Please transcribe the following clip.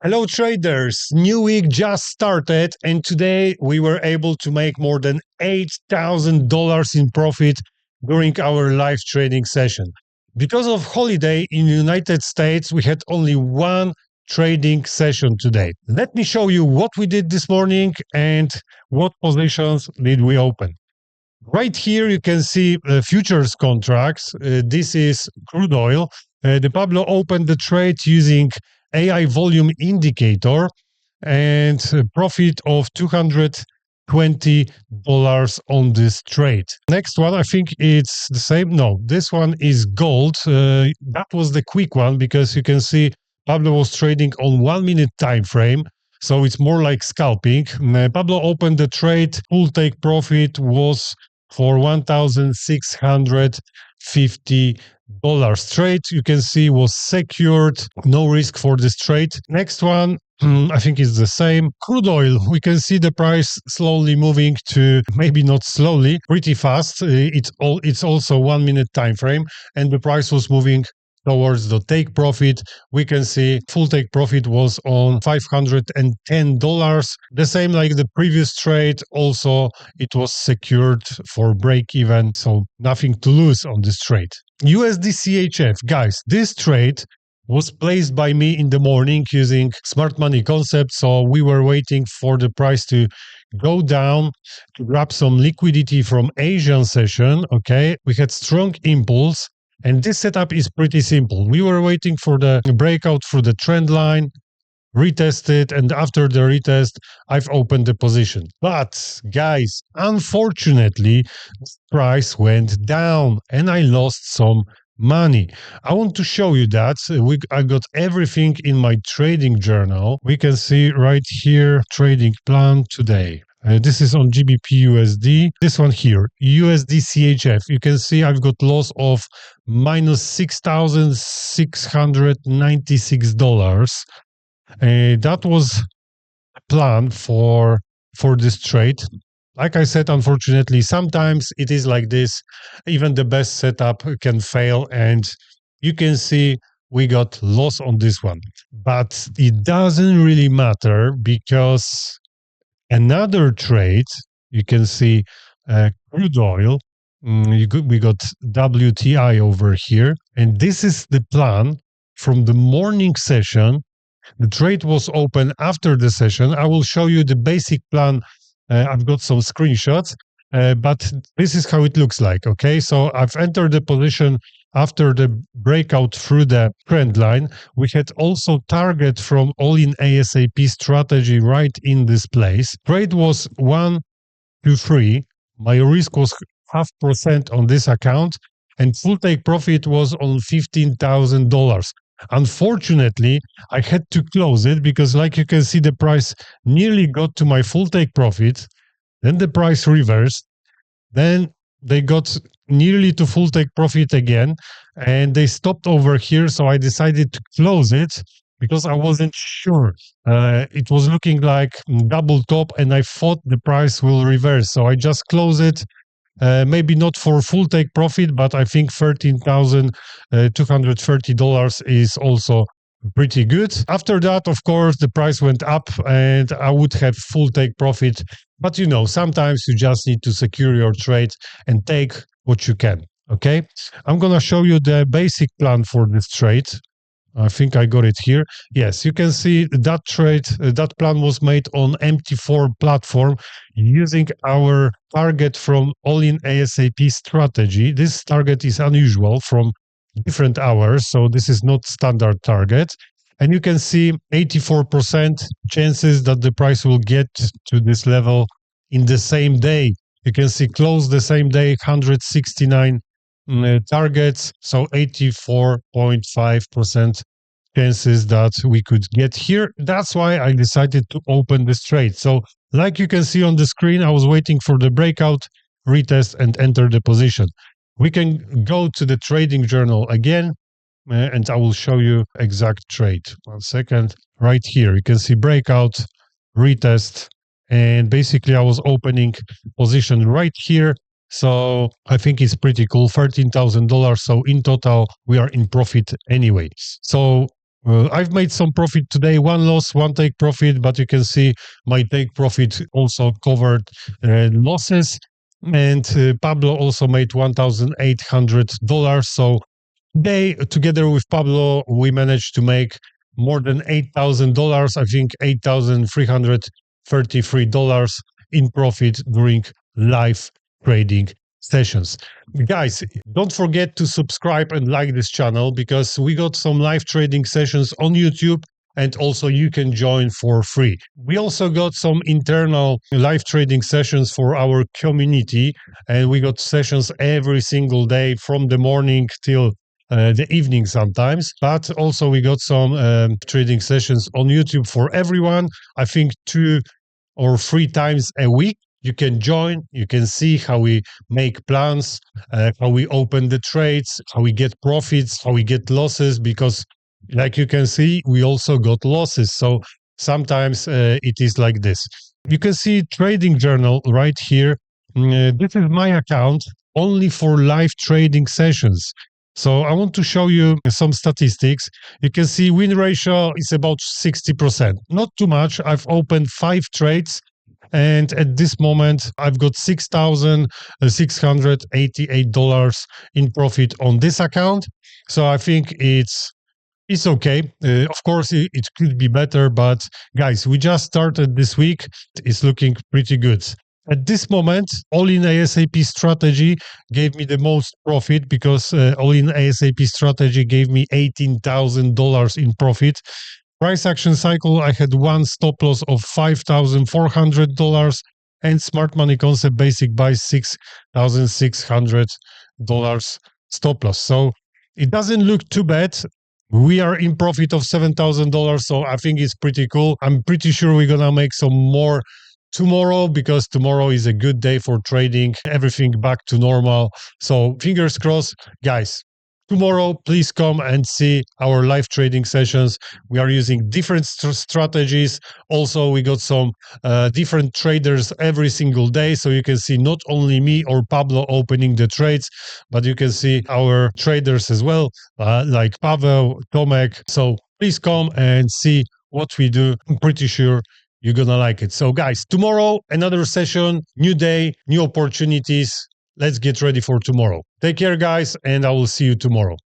Hello traders, new week just started and today we were able to make more than $8,000 in profit during our live trading session. Because of holiday in the United States, we had only one trading session today. Let me show you what we did this morning and what positions did we open. Right here you can see futures contracts. This is crude oil. The Pablo opened the trade using AI volume indicator and a profit of $220 on this trade. Next one, I think it's the same. No, this one is gold. That was the quick one because you can see Pablo was trading on 1 minute time frame. So it's more like scalping. Pablo opened the trade. Full take profit was for $1,650. Trade, you can see, was secured. No risk for this trade. Next one, I think is the same. Crude oil, we can see the price slowly moving to, maybe not slowly, pretty fast. It's also 1 minute time frame, and the price was moving towards the take profit. We can see full take profit was on $510. The same like the previous trade. Also, it was secured for break even, so nothing to lose on this trade. USD CHF, guys, this trade was placed by me in the morning using smart money concept. So we were waiting for the price to go down to grab some liquidity from Asian session. Okay, we had strong impulse. And this setup is pretty simple. We were waiting for the breakout through the trend line, retested, and after the retest, I've opened the position. But guys, unfortunately, the price went down and I lost some money. I want to show you that. I got everything in my trading journal. We can see right here, trading plan today. This is on GBP USD. This one here, USD CHF. You can see I've got loss of minus $6,696. That was a plan for this trade. Like I said, unfortunately, sometimes it is like this. Even the best setup can fail, and you can see we got loss on this one. But it doesn't really matter because another trade, you can see crude oil. We got WTI over here. And this is the plan from the morning session. The trade was open after the session. I will show you the basic plan. I've got some screenshots, but this is how it looks like. Okay, so I've entered the position after the breakout through the trend line. We had also target from ALLin ASAP strategy right in this place. Trade was 1 to 3. My risk was 0.5% on this account, and full take profit was on $15,000. Unfortunately, I had to close it because, like you can see, the price nearly got to my full take profit. Then the price reversed. Then they got nearly to full take profit again, and they stopped over here. So I decided to close it because I wasn't sure. It was looking like double top, and I thought the price will reverse. So I just closed it. Maybe not for full take profit, but I think $13,230 is also pretty good. After that, of course, the price went up and I would have full take profit. But you know, sometimes you just need to secure your trade and take what you can. Okay, I'm going to show you the basic plan for this trade. I think I got it here. Yes, you can see that trade, that plan was made on MT4 platform using our target from ALLin ASAP strategy. This target is unusual from different hours, so this is not standard target. And you can see 84% chances that the price will get to this level in the same day. You can see close the same day, 169 targets, so 84.5% chances that we could get here. That's why I decided to open this trade. So like you can see on the screen, I was waiting for the breakout, retest, and enter the position. We can go to the trading journal again, and I will show you exact trade. 1 second. Right here, you can see breakout, retest, and basically I was opening position right here. So I think it's pretty cool, $13,000. So in total, we are in profit anyway. So I've made some profit today, one loss, one take profit, but you can see my take profit also covered losses. And Pablo also made $1,800. So they, together with Pablo, we managed to make more than $8,000. I think $8,333 in profit during live trading sessions. Guys, don't forget to subscribe and like this channel because we got some live trading sessions on YouTube and also you can join for free. We also got some internal live trading sessions for our community and we got sessions every single day from the morning till the evening sometimes, but also we got some trading sessions on YouTube for everyone. I think 2 or 3 times a week. You can join, you can see how we make plans, how we open the trades, how we get profits, how we get losses, because like you can see, we also got losses. So sometimes it is like this. You can see trading journal right here. This is my account only for live trading sessions. So I want to show you some statistics. You can see win ratio is about 60%. Not too much. I've opened 5 trades and at this moment I've got $6,688 in profit on this account. So I think it's okay. Of course, it could be better, but guys, we just started this week. It's looking pretty good. At this moment, ALLin ASAP strategy gave me the most profit because ALLin ASAP strategy gave me $18,000 in profit. Price action cycle, I had one stop loss of $5,400 and smart money concept basic buy $6,600 stop loss. So it doesn't look too bad. We are in profit of $7,000, so I think it's pretty cool. I'm pretty sure we're gonna make some more tomorrow because tomorrow is a good day for trading. Everything back to normal. So fingers crossed, guys. Tomorrow, please come and see our live trading sessions. We are using different strategies. Also, we got some different traders every single day. So you can see not only me or Pablo opening the trades, but you can see our traders as well, like Pavel, Tomek. So please come and see what we do. I'm pretty sure you're gonna like it. So guys, tomorrow, another session, new day, new opportunities. Let's get ready for tomorrow. Take care, guys, and I will see you tomorrow.